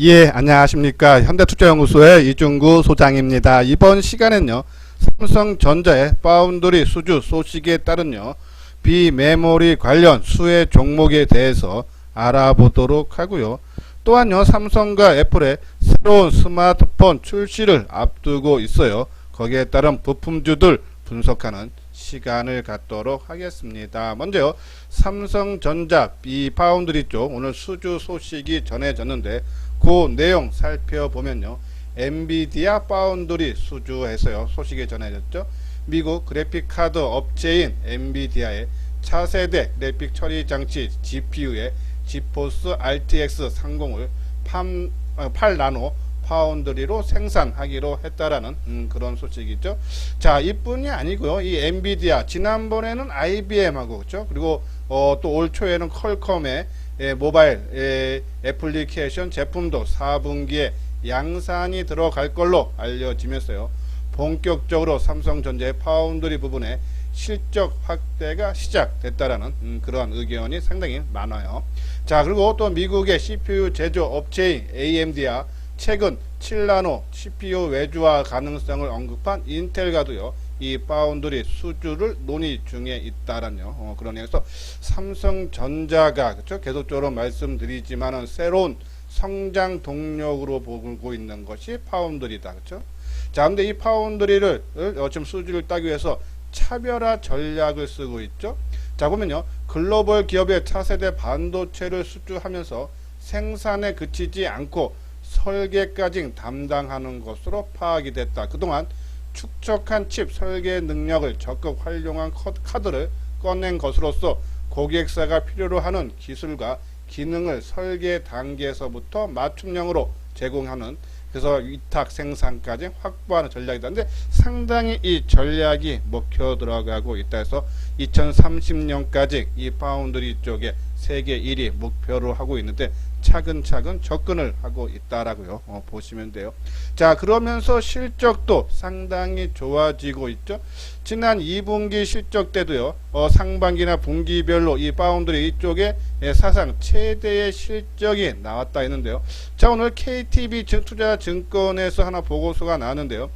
예, 안녕하십니까. 현대투자연구소의 이중구 소장입니다. 이번 시간엔요, 삼성전자의 파운드리 수주 소식에 따른요, 비메모리 관련 수혜 종목에 대해서 알아보도록 하고요. 또한요, 삼성과 애플의 새로운 스마트폰 출시를 앞두고 있어요. 거기에 따른 부품주들 분석하는 시간을 갖도록 하겠습니다. 먼저요, 삼성전자 비파운드리 쪽 오늘 수주 소식이 전해졌는데 그 내용 살펴보면요, 엔비디아 파운드리 수주해서요 소식이 전해졌죠. 미국 그래픽카드 업체인 엔비디아의 차세대 그래픽 처리 장치 GPU의 지포스 RTX 30을 8나노 파운드리로 생산하기로 했다라는 그런 소식이죠. 자, 이뿐이 아니고요. 이 엔비디아 지난번에는 IBM하고 그렇죠. 그리고 또 올 초에는 퀄컴의 모바일 애플리케이션 제품도 4분기에 양산이 들어갈 걸로 알려지면서요. 본격적으로 삼성전자의 파운드리 부분에 실적 확대가 시작됐다라는 그러한 의견이 상당히 많아요. 자, 그리고 또 미국의 CPU 제조 업체인 AMD야 최근 7나노 CPU 외주화 가능성을 언급한 인텔과도요, 이 파운드리 수주를 논의 중에 있다라는 그런 내용에서 삼성전자가 그렇죠? 계속적으로 말씀드리지만은 새로운 성장 동력으로 보고 있는 것이 파운드리다. 그렇죠? 자, 근데 이 파운드리를 지금 수주를 따기 위해서 차별화 전략을 쓰고 있죠. 자, 보면요, 글로벌 기업의 차세대 반도체를 수주하면서 생산에 그치지 않고 설계까지 담당하는 것으로 파악이 됐다. 그동안 축적한 칩 설계 능력을 적극 활용한 카드를 꺼낸 것으로서 고객사가 필요로 하는 기술과 기능을 설계 단계에서부터 맞춤형으로 제공하는, 그래서 위탁 생산까지 확보하는 전략이다. 근데 상당히 이 전략이 먹혀 들어가고 있다 해서 2030년까지 이 파운드리 쪽에 세계 1위 목표로 하고 있는데 차근차근 접근을 하고 있다라고요. 보시면 돼요. 자, 그러면서 실적도 상당히 좋아지고 있죠. 지난 2분기 실적 때도요, 상반기나 분기별로 이 파운드리 이쪽에 사상 최대의 실적이 나왔다 했는데요. 자, 오늘 KTB 투자증권에서 하나 보고서가 나왔는데요.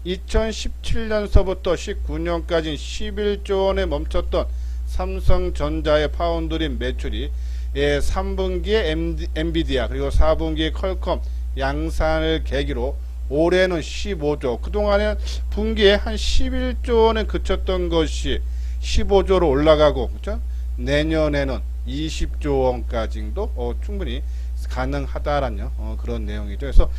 2017년서부터 19년까지 11조 원에 멈췄던 삼성전자의 파운드리 매출이 3분기에 엔비디아 그리고 4분기에 퀄컴 양산을 계기로 올해는 15조, 그동안에 분기에 한 11조 원에 그쳤던 것이 15조로 올라가고, 그렇죠? 내년에는 20조 원까지도 충분히 가능하다라는 그런 내용이죠. 그래서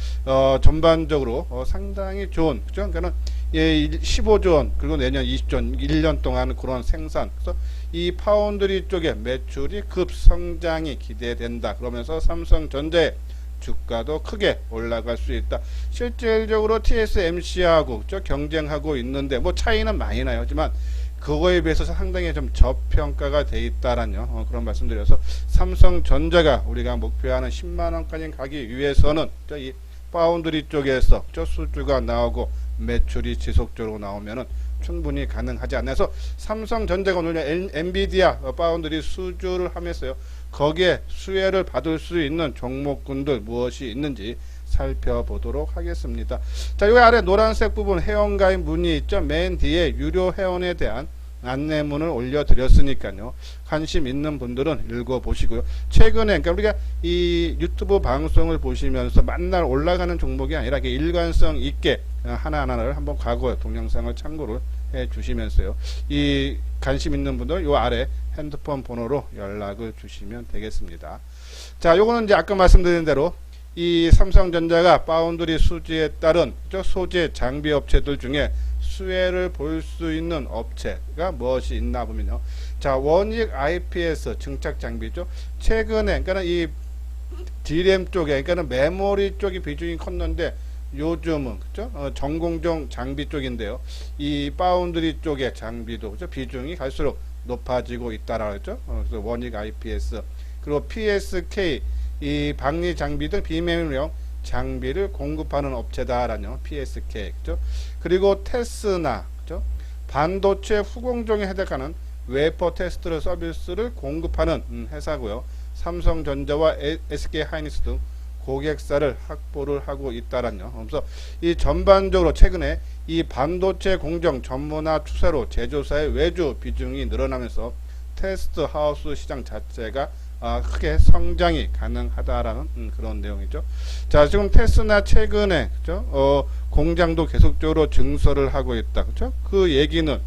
전반적으로 상당히 좋은, 그죠? 그러니까는 15조 원 그리고 내년 20조 원 1년 동안 그런 생산, 그래서 이 파운드리 쪽의 매출이 급성장이 기대된다. 그러면서 삼성전자의 주가도 크게 올라갈 수 있다. 실질적으로 TSMC하고 그렇죠? 경쟁하고 있는데 뭐 차이는 많이 나요. 하지만 그거에 비해서 상당히 좀 저평가가 돼 있다라는 그런 말씀드려서 삼성전자가 우리가 목표하는 10만원까지 가기 위해서는 이 파운드리 쪽에서 수주가 나오고 매출이 지속적으로 나오면은 충분히 가능하지 않나 해서 삼성전자가 오늘 엔비디아 파운드리 수주를 하면서요, 거기에 수혜를 받을 수 있는 종목군들 무엇이 있는지 살펴보도록 하겠습니다. 자, 여기 아래 노란색 부분 회원가입 문이 있죠. 맨 뒤에 유료 회원에 대한 안내문을 올려드렸으니까요, 관심 있는 분들은 읽어보시고요. 최근에 그러니까 우리가 이 유튜브 방송을 보시면서 맨날 올라가는 종목이 아니라 이렇게 일관성 있게 하나하나를 한번 과거 동영상을 참고를 해 주시면서요, 이 관심 있는 분들 요 아래 핸드폰 번호로 연락을 주시면 되겠습니다. 자, 요거는 이제 아까 말씀드린 대로 이 삼성전자가 파운드리 수주에 따른 소재 장비 업체들 중에 수혜를 볼 수 있는 업체가 무엇이 있나 보면요. 자, 원익 IPS 증착 장비죠. 최근에 그러니까 이 DRAM 쪽에 그러니까 메모리 쪽이 비중이 컸는데 요즘은 그죠? 전공정 장비 쪽인데요. 이 파운드리 쪽의 장비도 그죠? 비중이 갈수록 높아지고 있다라고 했죠. 그래서 원익 IPS 그리고 PSK 이 방리 장비 등 비메모리용 장비를 공급하는 업체다라는 PSK, 그죠? 그리고 테스나, 그죠? 반도체 후공정에 해당하는 웨퍼 테스트 서비스를 공급하는 회사고요. 삼성전자와 SK 하이닉스 등 고객사를 확보를 하고 있다라요. 그래서 이 전반적으로 최근에 이 반도체 공정 전문화 추세로 제조사의 외주 비중이 늘어나면서 테스트 하우스 시장 자체가 크게 성장이 가능하다라는 그런 내용이죠. 자, 지금 테스나 최근에 그죠? 공장도 계속적으로 증설을 하고 있다. 그죠? 그 얘기는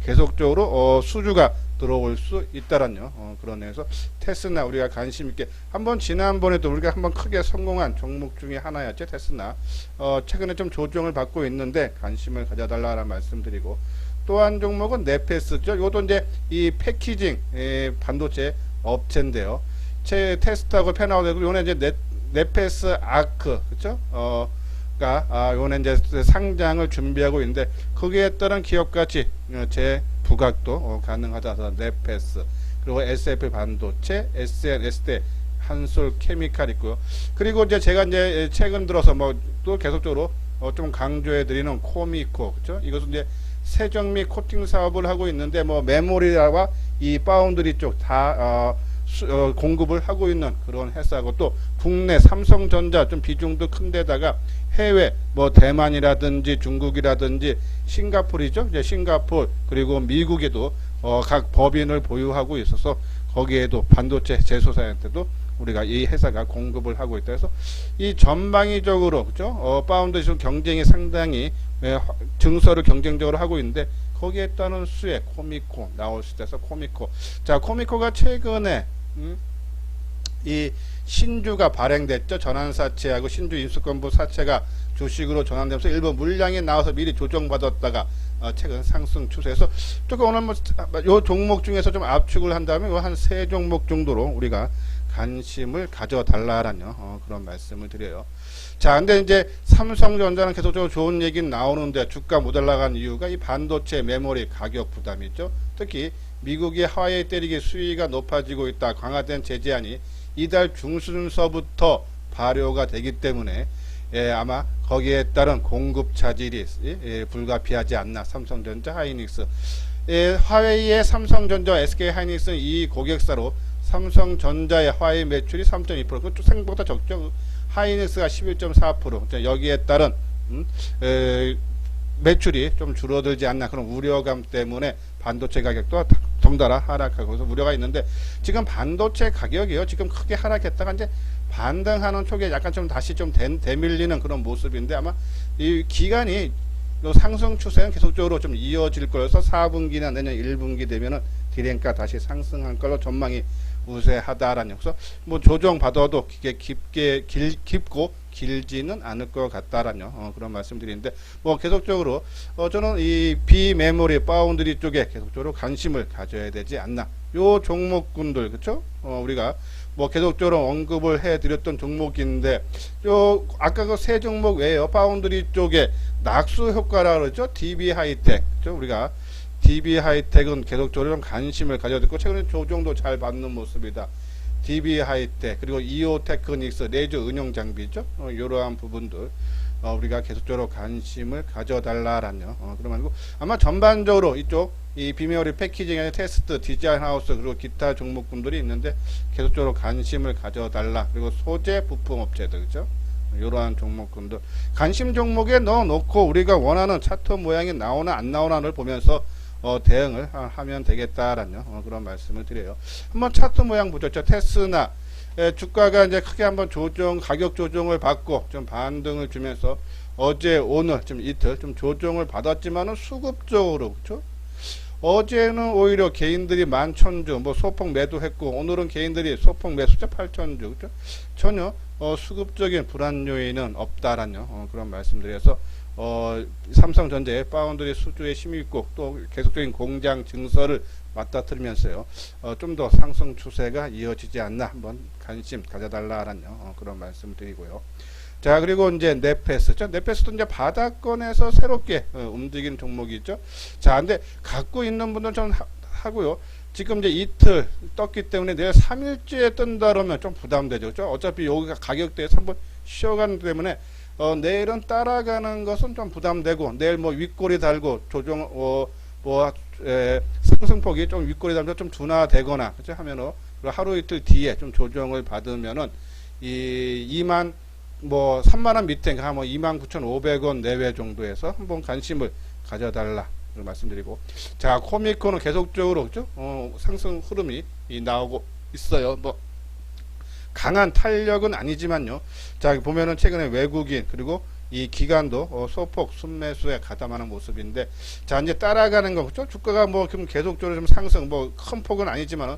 계속적으로 수주가 들어올 수 있다라요. 그런 의미에서 테스나 우리가 관심 있게 한번 지난번에도 우리가 한번 크게 성공한 종목 중에 하나였죠. 테스나 최근에 좀 조정을 받고 있는데 관심을 가져달라는 말씀드리고, 또 한 종목은 네페스죠. 이것도 이제 이 패키징 반도체 업체인데요. 테스트하고 패나우되고 요는 이제 네페스 아크 그렇죠? 요는 이제 상장을 준비하고 있는데 거기에 따른 기업 가치 재 부각도 가능하다. 네페스 그리고 SF 반도체, SN, SD, 한솔 케미칼 있고요. 그리고 이제 제가 이제 최근 들어서 뭐 또 계속적으로 좀 강조해 드리는 코미코 그렇죠? 이것은 이제 세정 및 코팅 사업을 하고 있는데 뭐 메모리와 이 파운드리 쪽 다 공급을 하고 있는 그런 회사고, 또 국내 삼성전자 좀 비중도 큰 데다가 해외 뭐 대만이라든지 중국이라든지 싱가포르죠. 이제 싱가포르 그리고 미국에도 각 법인을 보유하고 있어서 거기에도 반도체 제조사한테도 우리가 이 회사가 공급을 하고 있다. 그래서 이 전방위적으로 그죠? 파운드 경쟁이 상당히 증설을 경쟁적으로 하고 있는데 거기에 따른 수혜 코미코 나올 수 있어서 코미코. 자, 코미코가 최근에 이 신주가 발행됐죠. 전환사채하고 신주 인수권부 사채가 주식으로 전환되면서 일부 물량이 나와서 미리 조정받았다가 최근 상승 추세에서 조금 오늘 요 종목 중에서 좀 압축을 한다면 한 세 종목 정도로 우리가 관심을 가져달라라는 그런 말씀을 드려요. 자, 근데 이제 삼성전자는 계속적으로 좋은 얘기는 나오는데 주가 못 올라간 이유가 이 반도체 메모리 가격 부담이죠. 특히 미국이 하와이 때리기 수위가 높아지고 있다. 강화된 제재안이 이달 중순서부터 발효가 되기 때문에 아마 거기에 따른 공급 차질이 불가피하지 않나. 삼성전자, 하이닉스. 화웨이의 삼성전자, SK 하이닉스는 이 고객사로 삼성전자의 화웨이 매출이 3.2%, 그것도 생각보다 적죠. 하이닉스가 11.4%. 여기에 따른 매출이 좀 줄어들지 않나 그런 우려감 때문에 반도체 가격도 덩달아 하락하고 그래서 우려가 있는데, 지금 반도체 가격이요 지금 크게 하락했다가 이제 반등하는 쪽에 약간 좀 다시 좀 대밀리는 그런 모습인데, 아마 이 기간이 상승 추세는 계속적으로 좀 이어질 거여서 4분기나 내년 1분기 되면은 디램가 다시 상승할 걸로 전망이 우세하다라는. 그래서 뭐 조정 받아도 깊고 길지는 않을 것 같다라는 그런 말씀드리는데, 뭐 계속적으로 저는 이 비메모리 파운드리 쪽에 계속적으로 관심을 가져야 되지 않나. 요 종목군들 그쵸? 우리가 뭐 계속적으로 언급을 해드렸던 종목인데, 요 아까 그 세 종목 외에요 파운드리 쪽에 낙수 효과라 그러죠. DB 하이텍 그죠? 우리가 DB 하이텍은 계속적으로 좀 관심을 가져야 되고 최근에 조정도 잘 받는 모습이다. DB 하이텍 그리고 이오 테크닉스 레이저 응용 장비죠. 이러한 부분들 우리가 계속적으로 관심을 가져달라라는 그러면 아마 전반적으로 이쪽 이 비메모리 패키징의 테스트, 디자인 하우스 그리고 기타 종목군들이 있는데 계속적으로 관심을 가져달라. 그리고 소재 부품 업체들 그죠. 이러한 종목군들 관심 종목에 넣어놓고 우리가 원하는 차트 모양이 나오나 안 나오나를 보면서 대응을 하면 되겠다라는 그런 말씀을 드려요. 한번 차트 모양 보죠. 테스나 주가가 이제 크게 한번 가격 조정을 받고 좀 반등을 주면서 어제 오늘 좀 이틀 좀 조정을 받았지만은 수급적으로 그렇죠. 어제는 오히려 개인들이 11,000주 뭐 소폭 매도했고 오늘은 개인들이 소폭 매수자 8,000주 그렇죠. 전혀 수급적인 불안 요인은 없다라는 그런 말씀드려서 삼성전자의 파운드리 수주에 힘이 있고 또 계속적인 공장 증설을 맞닥뜨리면서요 좀 더 상승 추세가 이어지지 않나 한번 관심 가져달라라는 그런 말씀을 드리고요. 자, 그리고 이제 네페스죠. 네페스도 이제 바닥권에서 새롭게 움직이는 종목이죠. 자, 근데 갖고 있는 분들은 좀 하고요. 지금 이제 이틀 떴기 때문에 내일 3일째에 뜬다 그러면 좀 부담되죠. 그렇죠? 어차피 여기가 가격대에서 한번 쉬어가는 때문에 내일은 따라가는 것은 좀 부담되고 내일 뭐 윗꼬리 달고 조정 상승폭이 좀 윗꼬리 달고 좀 둔화되거나 그렇죠? 하면은 하루 이틀 뒤에 좀 조정을 받으면은 이 2만 뭐 3만원 밑에 뭐 29,500원 내외 정도에서 한번 관심을 가져달라 말씀드리고, 자, 코미코는 계속적으로 그죠? 상승 흐름이 나오고 있어요. 뭐 강한 탄력은 아니지만요. 자, 보면은 최근에 외국인 그리고 이 기관도 소폭 순매수에 가담하는 모습인데, 자, 이제 따라가는 거 그죠? 주가가 뭐 계속적으로 좀 상승, 뭐 큰 폭은 아니지만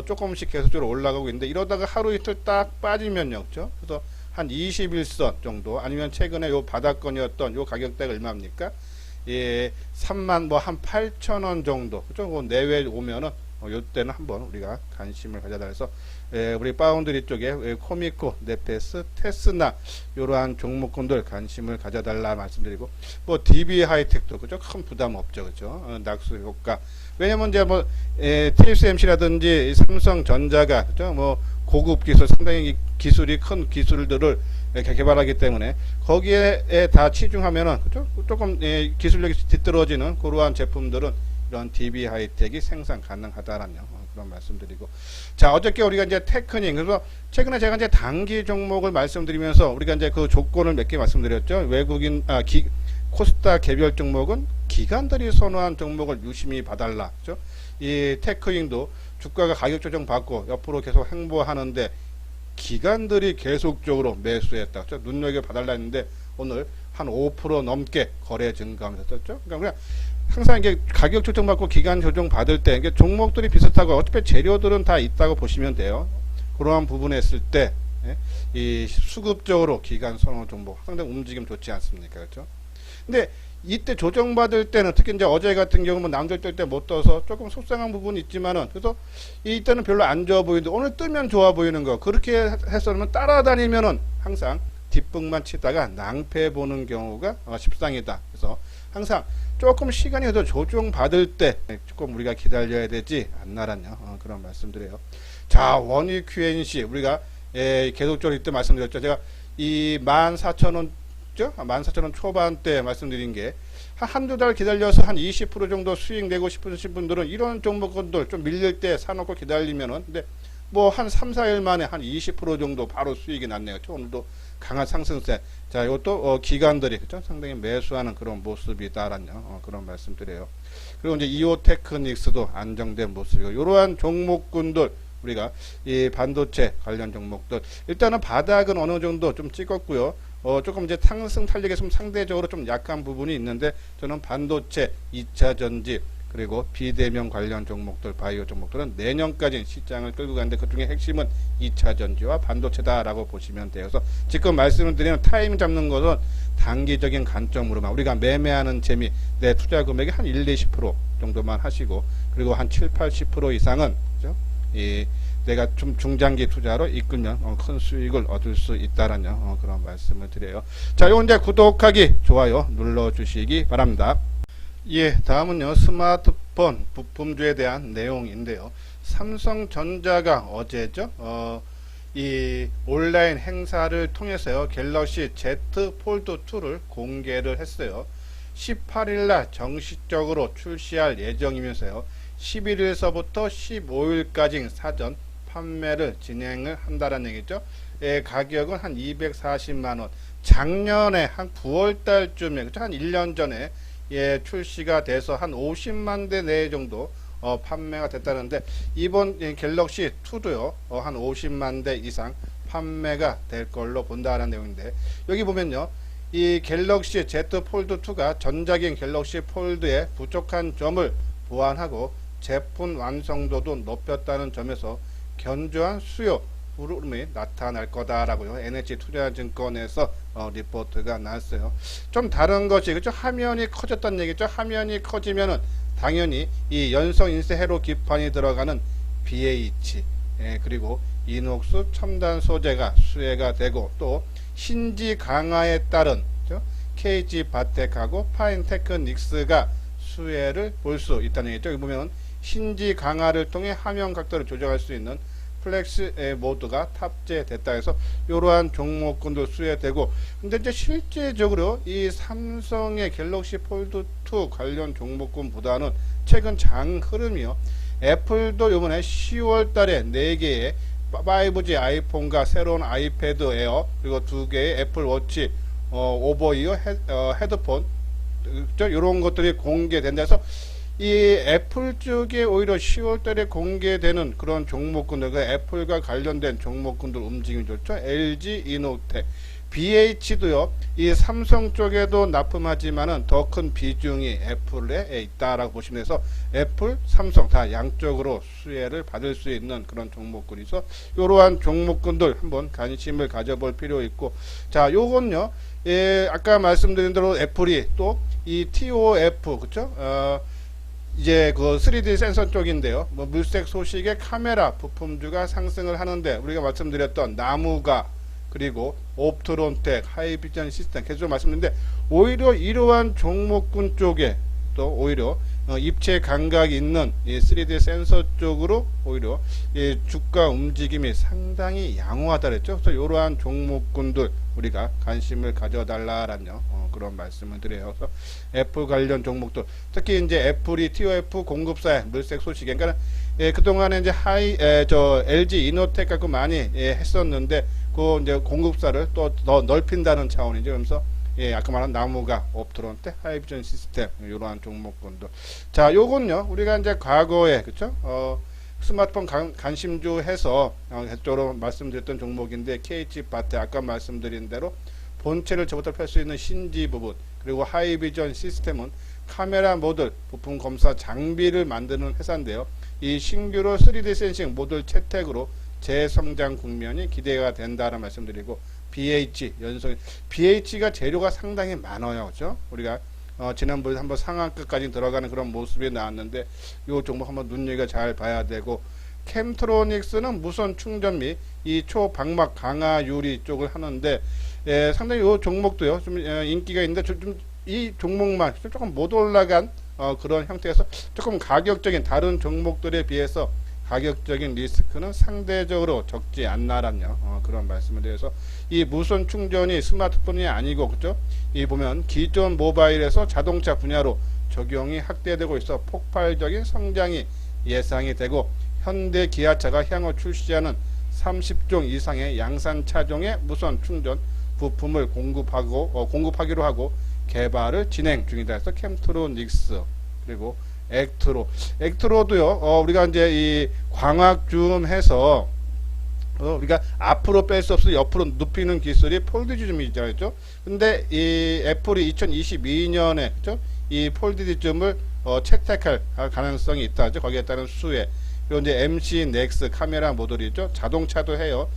조금씩 계속적으로 올라가고 있는데, 이러다가 하루 이틀 딱 빠지면요, 그죠? 그래서 한 21선 정도, 아니면 최근에 요 바닥권이었던 요 가격대가 얼마입니까? 예, 3만 뭐 한 8,000원 정도, 그죠? 그 내외 오면은 요때는 한번 우리가 관심을 가져다 해서 우리 파운드리 쪽에 코미코, 네페스, 테스나 이러한 종목군들 관심을 가져달라 말씀드리고, 뭐 DB 하이텍도 그죠? 큰 부담 없죠, 그죠? 낙수 효과. 왜냐면 이제 뭐 TSMC라든지 삼성전자가 그죠? 뭐 고급 기술, 상당히 기술이 큰 기술들을 개발하기 때문에 거기에 다 치중하면은 그죠? 조금 기술력이 뒤떨어지는 그러한 제품들은 이런 DB 하이텍이 생산 가능하다라는 그런 말씀드리고, 자, 어저께 우리가 이제 테크닉, 그래서 최근에 제가 이제 단기 종목을 말씀드리면서 우리가 이제 그 조건을 몇 개 말씀드렸죠. 외국인 코스닥 개별 종목은 기관들이 선호한 종목을 유심히 봐달라. 그죠? 이 테크닉도 주가가 가격 조정 받고 옆으로 계속 행보하는데 기관들이 계속적으로 매수했다. 그죠? 눈여겨 봐달라 했는데 오늘 한 5% 넘게 거래 증가하면서 그러니까 그냥 항상 이게 가격 조정 받고 기간 조정 받을 때 이게 종목들이 비슷하고 어차피 재료들은 다 있다고 보시면 돼요. 그러한 부분에 했을 때 이 수급적으로 기간 선호 종목 상당히 움직임 좋지 않습니까? 그렇죠? 근데 이때 조정 받을 때는 특히 이제 어제 같은 경우는 남들 뜰 때 못 떠서 조금 속상한 부분이 있지만은, 그래서 이때는 별로 안 좋아 보이는데 오늘 뜨면 좋아 보이는 거, 그렇게 해서는 따라다니면은 항상 뒷북만 치다가 낭패 보는 경우가 십상이다. 그래서 항상 조금 시간이 더 조정 받을 때 조금 우리가 기다려야 되지 않나라냐 그런 말씀드려요. 자, 원유 QNC 우리가 계속적으로 이때 말씀드렸죠. 제가 이 14,000원 14,000원 초반대 말씀드린 게 한두 달 기다려서 한 20% 정도 수익 내고 싶으신 분들은 이런 종목들 좀 밀릴 때 사놓고 기다리면은, 근데 뭐 한 3, 4일 만에 한 20% 정도 바로 수익이 났네요. 오늘도 강한 상승세. 자, 이것도 기관들이 그죠? 상당히 매수하는 그런 모습이다라는 그런 말씀드려요. 그리고 이제 이오 테크닉스도 안정된 모습이고, 이러한 종목군들 우리가 이 반도체 관련 종목들 일단은 바닥은 어느 정도 좀 찍었고요. 조금 이제 상승 탄력에 좀 상대적으로 좀 약한 부분이 있는데, 저는 반도체, 2차 전지 그리고 비대면 관련 종목들, 바이오 종목들은 내년까지 시장을 끌고 가는데 그 중에 핵심은 2차 전지와 반도체다라고 보시면 돼요. 그래서 지금 말씀을 드리는 타임 잡는 것은 단기적인 관점으로만 우리가 매매하는 재미, 내 투자 금액의 한 1, 20% 정도만 하시고, 그리고 한 7, 80% 이상은 그죠? 내가 좀 중장기 투자로 이끌면 큰 수익을 얻을 수 있다라는 그런 말씀을 드려요. 자, 요 이제 구독하기, 좋아요 눌러주시기 바랍니다. 예, 다음은요 스마트폰 부품주에 대한 내용인데요. 삼성전자가 어제죠, 이 온라인 행사를 통해서요 갤럭시 Z 폴드 2를 공개를 했어요. 18일날 정식적으로 출시할 예정이면서요 11일서부터 15일까지 사전 판매를 진행을 한다는 얘기죠. 가격은 한 240만원. 작년에 한 9월달쯤에 그렇죠? 한 1년 전에 출시가 돼서 한 50만 대 내외 정도 판매가 됐다는데, 이번 갤럭시 2도요 한 50만 대 이상 판매가 될 걸로 본다는 내용인데, 여기 보면요 이 갤럭시 Z 폴드 2가 전작인 갤럭시 폴드의 부족한 점을 보완하고 제품 완성도도 높였다는 점에서 견조한 수요 흐름이 나타날 거다라고요. NH투자증권에서 리포트가 나왔어요. 좀 다른 것이 그죠? 화면이 커졌다는 얘기죠. 화면이 커지면은 당연히 이 연성 인쇄 회로 기판이 들어가는 BH 그리고 이녹스 첨단 소재가 수혜가 되고, 또 신지 강화에 따른 그죠? KG 바텍하고 파인테크닉스가 수혜를 볼 수 있다는 얘기죠. 여기 보면 신지 강화를 통해 화면 각도를 조정할 수 있는 플렉스 모드가 탑재됐다 해서 이러한 종목군도 수혜되고, 근데 이제 실제적으로 이 삼성의 갤럭시 폴드 2 관련 종목군보다는 최근 장 흐름이요. 애플도 이번에 10월 달에 4개의 5G 아이폰과 새로운 아이패드 에어 그리고 2개의 애플워치 오버이어 헤드폰 이런 것들이 공개된다 해서 이 애플 쪽에 오히려 10월달에 공개되는 그런 종목군들, 그 애플과 관련된 종목군들 움직임이 좋죠. LG 이노텍, BH도요. 이 삼성 쪽에도 납품하지만은 더 큰 비중이 애플에 있다라고 보시면 돼서 애플, 삼성 다 양쪽으로 수혜를 받을 수 있는 그런 종목군이서 이러한 종목군들 한번 관심을 가져볼 필요 있고, 자, 요건요. 예, 아까 말씀드린 대로 애플이 또 이 TOF 그쵸? 이제 그 3D 센서 쪽인데요. 뭐 물색 소식의 카메라 부품주가 상승을 하는데 우리가 말씀드렸던 나무가 그리고 옵트론텍, 하이비전 시스템 계속 말씀드렸는데 오히려 이러한 종목군 쪽에 또 오히려 입체 감각이 있는 이 3D 센서 쪽으로 오히려 이 주가 움직임이 상당히 양호하다 그랬죠. 그래서 이러한 종목군들 우리가 관심을 가져달라라는 그런 말씀을 드려요. 그래서 애플 관련 종목들 특히 이제 애플이 TOF 공급사의 물색 소식 그러니까 그동안에 이제 LG 이노텍 갖고 많이 했었는데 그 이제 공급사를 또 더 넓힌다는 차원이죠. 그러면서 아까 말한 나무가 옵트론텍, 하이비전 시스템 이러한 종목군들. 자, 요건요 우리가 이제 과거에 그쵸? 스마트폰 관심주 해서 쪽으로 말씀드렸던 종목인데 KH바테 아까 말씀드린 대로 본체를 저부터 펼 수 있는 신지 부분 그리고 하이비전 시스템은 카메라 모듈 부품 검사 장비를 만드는 회사인데요. 이 신규로 3D 센싱 모듈 채택으로 재성장 국면이 기대가 된다는 말씀드리고 연성 BH가 재료가 상당히 많아요. 그렇죠? 우리가 지난번에 한번 상한가까지 들어가는 그런 모습이 나왔는데 이 종목 한번 눈여겨 잘 봐야 되고 캠트로닉스는 무선 충전 및 이 초방막 강화 유리 쪽을 하는데 상당히 이 종목도요 좀 인기가 있는데 좀 이 종목만 조금 못 올라간 그런 형태에서 조금 가격적인 다른 종목들에 비해서 가격적인 리스크는 상대적으로 적지 않나라는 그런 말씀을 드려서 이 무선 충전이 스마트폰이 아니고 그죠? 이 보면 기존 모바일에서 자동차 분야로 적용이 확대되고 있어 폭발적인 성장이 예상이 되고 현대 기아차가 향후 출시하는 30종 이상의 양산 차종의 무선 충전 부품을 공급하기로 하고 개발을 진행 중이다 해서 캠트로닉스 그리고 액트로도요 우리가 이제 이 광학 줌 해서 우리가 앞으로 뺄 수 없어 옆으로 눕히는 기술이 폴드 줌이죠. 근데 이 애플이 2022년에 그죠? 이 폴드 줌을 채택할 가능성이 있다. 거기에 따른 수혜. 그리고 이제 MC 넥스 카메라 모듈이죠. 자동차도 해요.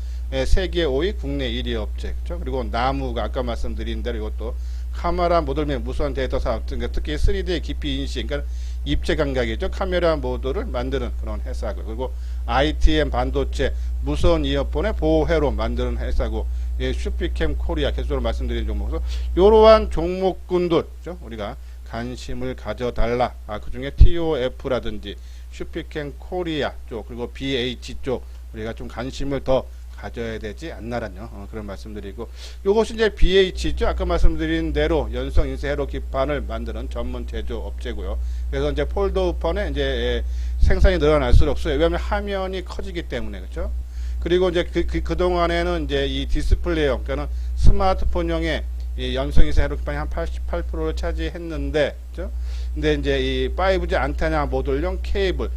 세계 5위, 국내 1위 업체. 그죠? 그리고 나무가 아까 말씀드린 대로 이것도 카메라 모듈 및 무선 데이터 사업, 특히 3D 깊이 인식, 그러니까 입체 감각이죠. 카메라 모듈을 만드는 그런 회사고, 그리고 ITM 반도체 무선 이어폰의 보호회로 만드는 회사고, 슈피캠 코리아 계속적으로 말씀드린 종목에서 이러한 종목군들 우리가 관심을 가져달라. 그 중에 TOF라든지 슈피캠 코리아 쪽 그리고 BH 쪽 우리가 좀 관심을 더 가져야 되지 않나라는 그런 말씀드리고, 요것이 이제 BH죠. 아까 말씀드린 대로 연성 인쇄 회로 기판을 만드는 전문 제조 업체고요. 그래서 이제 폴더폰에 이제 생산이 늘어날수록 왜냐하면 화면이 커지기 때문에 그렇죠. 그리고 이제 그동안에는 이제 이 디스플레이형 그러니까는 스마트폰형의 이 연성 인쇄 회로 기판이 한 88%를 차지했는데 그렇죠. 근데 이제 이 5G 안테나 모듈용 케이블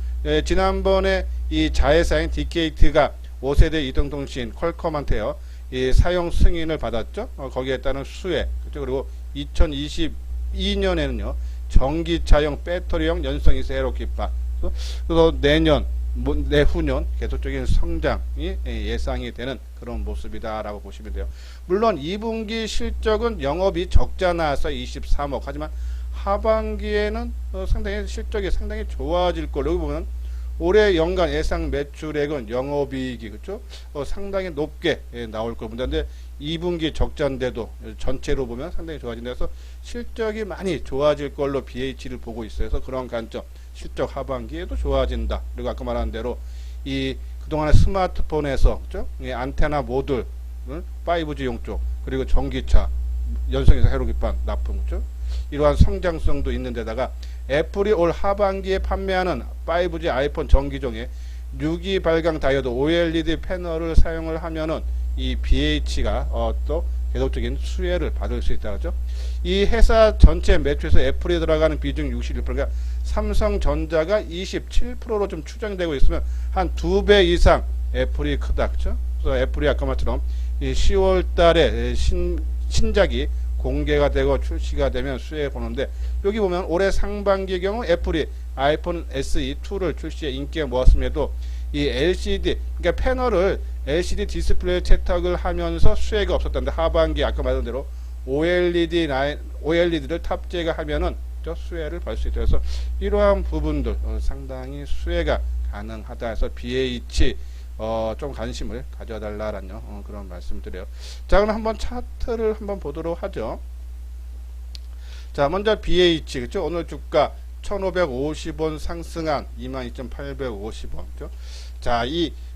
지난번에 이 자회사인 DKT가 5세대 이동통신 퀄컴한테요 이 사용 승인을 받았죠. 거기에 따른 수혜 그렇죠? 그리고 2022년에는요 전기차용 배터리형 연성인쇄 회로 기판 그래서 내후년 계속적인 성장이 예상이 되는 그런 모습이다 라고 보시면 돼요. 물론 2분기 실적은 영업이 적자 나와서 23억 하지만 하반기에는 상당히 실적이 상당히 좋아질 걸로. 여기 보면 올해 연간 예상 매출액은 영업이익이 그렇죠? 상당히 높게 나올 걸 본다는데 2분기 적자인데도 전체로 보면 상당히 좋아진다서 실적이 많이 좋아질 걸로 BH를 보고 있어요. 그래서 그런 관점 실적 하반기에도 좋아진다. 그리고 아까 말한 대로 이 그동안의 스마트폰에서 그렇죠? 이 안테나 모듈 5G용 쪽 그리고 전기차 연성인쇄 회로 기판 납품 그렇죠? 이러한 성장성도 있는 데다가 애플이 올 하반기에 판매하는 5G 아이폰 전기종에 유기 발광 다이오드 OLED 패널을 사용을 하면은 이 BH가 또 계속적인 수혜를 받을 수 있다. 그죠? 이 회사 전체 매출에서 애플이 들어가는 비중 61%가 삼성전자가 27%로 좀 추정되고 있으면 한 2배 이상 애플이 크다. 그죠? 그래서 애플이 아까 말처럼 이 10월 달에 신작이 공개가 되고 출시가 되면 수혜 보는데, 여기 보면 올해 상반기의 경우 애플이 아이폰 SE2를 출시해 인기가 모았음에도 이 LCD, 그러니까 패널을 LCD 디스플레이 채택을 하면서 수혜가 없었다는데, 하반기 아까 말한 대로 OLED를 탑재가 하면은 수혜를 받을 수 있다. 그래서 이러한 부분들 상당히 수혜가 가능하다 해서 BH 좀 관심을 가져달라라는 그런 말씀을 드려요. 자, 그럼 한번 차트를 한번 보도록 하죠. 자, 먼저 BH, 그죠? 오늘 주가 1550원 상승한 22,850원. 그죠? 자,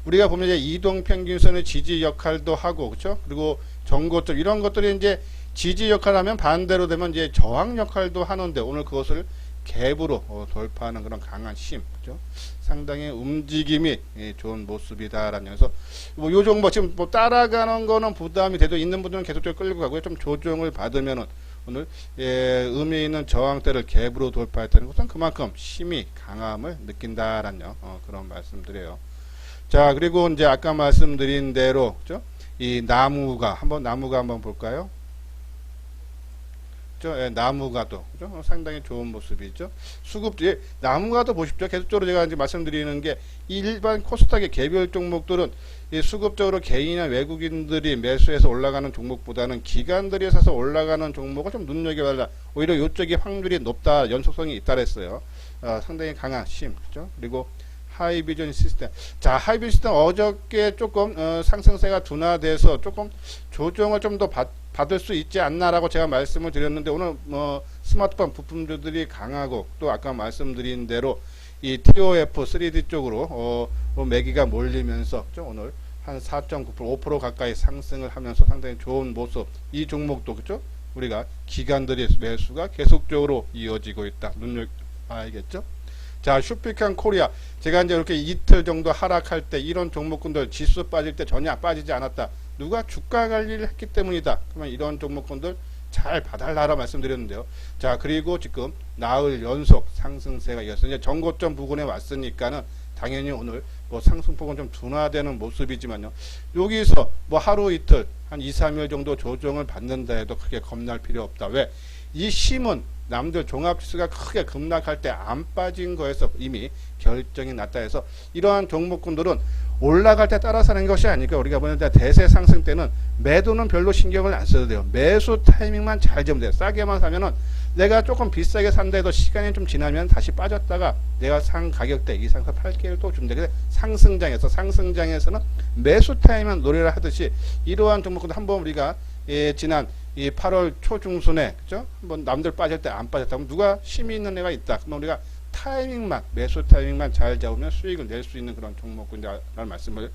우리가 보면 이제 이동평균선의 지지 역할도 하고, 그죠? 그리고 전고점, 이런 것들이 이제 지지 역할을 하면 반대로 되면 이제 저항 역할도 하는데, 오늘 그것을 갭으로 돌파하는 그런 강한 힘, 그죠? 상당히 움직임이 좋은 모습이다라는. 그래서 뭐 요 종목 지금 뭐 따라가는 거는 부담이 돼도 있는 분들은 계속적으로 끌고 가고요. 좀 조정을 받으면은 오늘 의미 있는 저항대를 갭으로 돌파했다는 것은 그만큼 힘이 강함을 느낀다라는 그런 말씀드려요. 자, 그리고 이제 아까 말씀드린 대로, 그죠? 이 나무가 한번 볼까요? 나무가도, 그죠? 상당히 좋은 모습이죠. 나무가도 보십시오. 계속적으로 제가 이제 말씀드리는 게, 일반 코스닥의 개별 종목들은 수급적으로 개인이나 외국인들이 매수해서 올라가는 종목보다는 기관들이 사서 올라가는 종목을 좀 눈여겨봐라. 오히려 이쪽이 확률이 높다, 연속성이 있다 그랬어요. 상당히 강한 힘, 그죠? 그리고 하이비전 시스템. 자, 하이비전 시스템 어저께 조금 상승세가 둔화돼서 조금 조정을 좀 더 받을 수 있지 않나라고 제가 말씀을 드렸는데, 오늘 스마트폰 부품주들이 강하고, 또 아까 말씀드린 대로 이 TOF 3D 쪽으로 매기가 몰리면서 오늘 한 4.9%, 5% 가까이 상승을 하면서 상당히 좋은 모습. 이 종목도, 그죠? 우리가 기관들의 매수가 계속적으로 이어지고 있다. 눈여겨봐야겠죠? 자, 슈피칸 코리아. 제가 이제 이렇게 이틀 정도 하락할 때, 이런 종목군들 지수 빠질 때 전혀 빠지지 않았다. 누가 주가 관리를 했기 때문이다. 그러면 이런 종목군들 잘 봐달라고 말씀드렸는데요. 자, 그리고 지금 나흘 연속 상승세가 이어서 이제 전고점 부근에 왔으니까는 당연히 오늘 뭐 상승폭은 좀 둔화되는 모습이지만요. 여기서 뭐 하루 이틀 한 2, 3일 정도 조정을 받는다 해도 크게 겁날 필요 없다. 왜? 이 힘은 남들 종합지수가 크게 급락할 때 안 빠진 거에서 이미 결정이 났다 해서, 이러한 종목군들은 올라갈 때 따라 사는 것이 아니니까, 우리가 보는 대세 상승 때는 매도는 별로 신경을 안 써도 돼요. 매수 타이밍만 잘 잡으면 돼요. 싸게만 사면은 내가 조금 비싸게 산다 해도 시간이 좀 지나면 다시 빠졌다가 내가 산 가격대 이상서 팔기를 또 준다. 그래서 상승장에서는 매수 타이밍만 노래를 하듯이, 이러한 종목들 한번 우리가 지난 이 8월 초중순에, 그죠? 한번 남들 빠질 때 안 빠졌다. 그럼 누가 힘이 있는 애가 있다. 그럼 우리가 매수 타이밍만 잘 잡으면 수익을 낼 수 있는 그런 종목군이라는 말씀을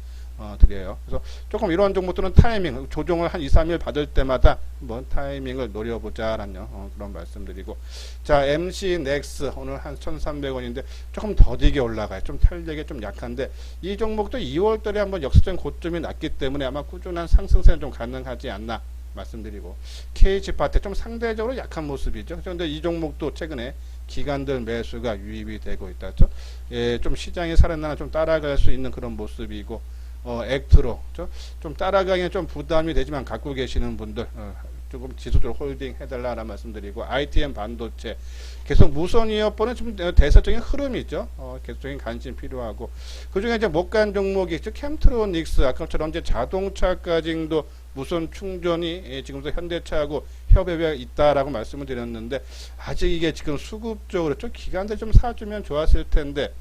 드려요. 그래서 조금 이러한 종목들은 타이밍, 조정을 한 2, 3일 받을 때마다 한번 타이밍을 노려보자라는 그런 말씀드리고. 자, MC넥스 오늘 한 1,300원인데 조금 더디게 올라가요. 좀 탄력이 좀 약한데, 이 종목도 2월 달에 한번 역사적인 고점이 났기 때문에 아마 꾸준한 상승세는 좀 가능하지 않나 말씀드리고, KG파텍 좀 상대적으로 약한 모습이죠. 그런데 이 종목도 최근에 기관들 매수가 유입이 되고 있다. 좀 시장이 살아나나 좀 따라갈 수 있는 그런 모습이고, 액트로 좀 따라가기는 좀 부담이 되지만 갖고 계시는 분들 조금 지속적으로 홀딩 해달라는 말씀드리고, ITM 반도체 계속 무선 이어폰은 좀 대세적인 흐름이 있죠. 계속적인 관심 필요하고, 그 중에 이제 못 간 종목이 있죠. 캠트로닉스, 아까처럼 이제 자동차까지도 무선 충전이 지금도 현대차하고 협업이 있다라고 말씀을 드렸는데, 아직 이게 지금 수급적으로 좀 기간들 좀 사주면 좋았을 텐데,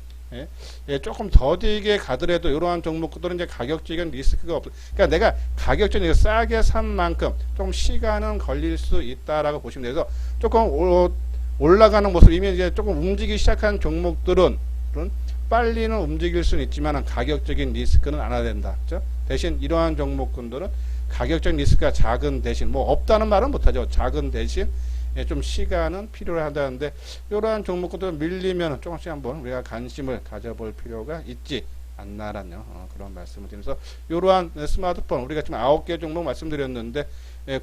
조금 더디게 가더라도 이러한 종목들은 이제 가격적인 리스크가 없어. 그러니까 내가 가격적인 싸게 산 만큼 좀 시간은 걸릴 수 있다라고 보시면 돼서, 조금 올라가는 모습, 이미 이제 조금 움직이기 시작한 종목들은 빨리는 움직일 수는 있지만 가격적인 리스크는 안 해야 된다. 그렇죠? 대신 이러한 종목군들은 가격적인 리스크가 작은 대신, 뭐 없다는 말은 못하죠. 작은 대신 좀 시간은 필요하다는데, 이러한 종목들은 밀리면 조금씩 한번 우리가 관심을 가져볼 필요가 있지 않나라는 그런 말씀을 드리면서 이러한 스마트폰 우리가 지금 9개 종목 말씀드렸는데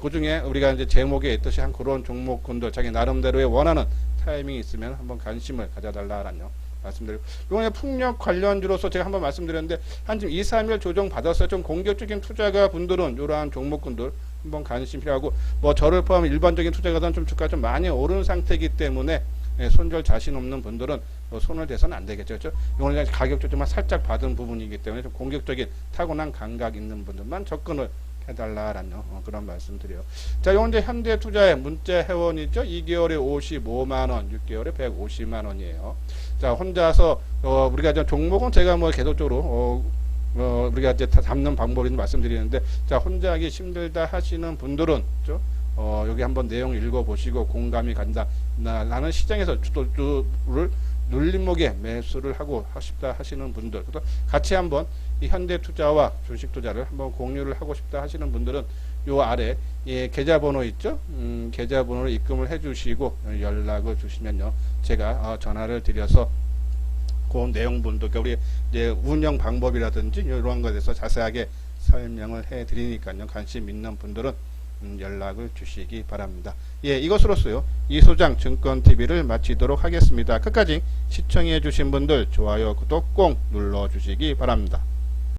그 중에 우리가 이제 제목에 있듯이 한 그런 종목군들 자기 나름대로의 원하는 타이밍이 있으면 한번 관심을 가져달라라는 말씀드리고 이번에 풍력 관련주로서 제가 한번 말씀드렸는데 한 지금 2, 3일 조정 받았어요. 좀 공격적인 투자가 분들은 이러한 종목군들 한번 관심 필요하고 뭐 저를 포함한 일반적인 투자가들은 좀 주가 좀 많이 오른 상태이기 때문에 손절 자신 없는 분들은 손을 대서는 안 되겠죠. 그렇죠? 이거는 가격 조정만 살짝 받은 부분이기 때문에 좀 공격적인 타고난 감각 있는 분들만 접근을 해달라라는 그런 말씀드려요. 자, 이건 이제 현대투자의 문자 회원이죠. 2개월에 55만원, 6개월에 150만원이에요. 자, 혼자서 우리가 이제 종목은 제가 뭐 계속적으로 우리가 이제 다 잡는 방법을 말씀드리는데, 자, 혼자 하기 힘들다 하시는 분들은 그렇죠? 여기 한번 내용 읽어보시고 공감이 간다. 나는 시장에서 주도주를 눌림목에 매수를 하고 싶다 하시는 분들, 그래서 같이 한번 이 현대투자와 주식투자를 한번 공유를 하고 싶다 하시는 분들은 요 아래 계좌번호 있죠? 계좌번호로 입금을 해주시고 연락을 주시면요, 제가 전화를 드려서 그 내용분도 우리 이제 운영 방법이라든지 이런 것에 대해서 자세하게 설명을 해드리니까요, 관심 있는 분들은 연락을 주시기 바랍니다. 예, 이것으로서요 이소장 증권TV를 마치도록 하겠습니다. 끝까지 시청해 주신 분들 좋아요, 구독 꼭 눌러 주시기 바랍니다.